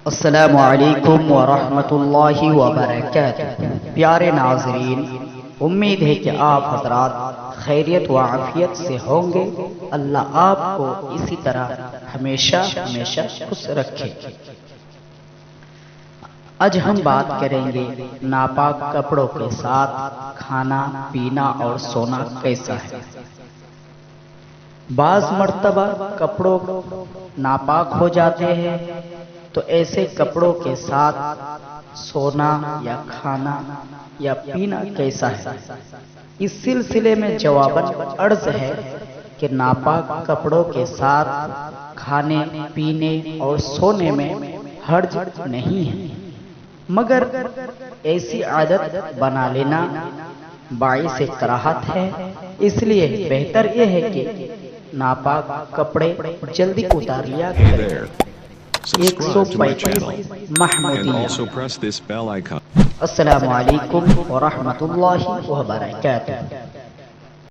السلام علیکم ورحمۃ اللہ وبرکاتہ۔ پیارے ناظرین، امید ہے کہ آپ حضرات خیریت و عافیت سے ہوں گے۔ اللہ آپ کو اسی طرح ہمیشہ خوش رکھے۔ آج ہم بات کریں گے ناپاک کپڑوں کے ساتھ کھانا پینا اور سونا کیسا ہے۔ بعض مرتبہ کپڑوں ناپاک ہو جاتے ہیں، تو ایسے کپڑوں کے ساتھ سونا یا کھانا یا پینا کیسا ہے؟ اس سلسلے میں جواباً عرض ہے کہ ناپاک کپڑوں کے ساتھ کھانے پینے اور سونے میں حرج نہیں ہے، مگر ایسی عادت بنا لینا باعث کراہت ہے۔ اس لیے بہتر یہ ہے کہ ناپاک کپڑے جلدی اتار لیا کریں۔ Subscribe to my channel and Mahmudiya. also press this bell icon. السلام علیکم ورحمۃ اللہ وبرکاتہ۔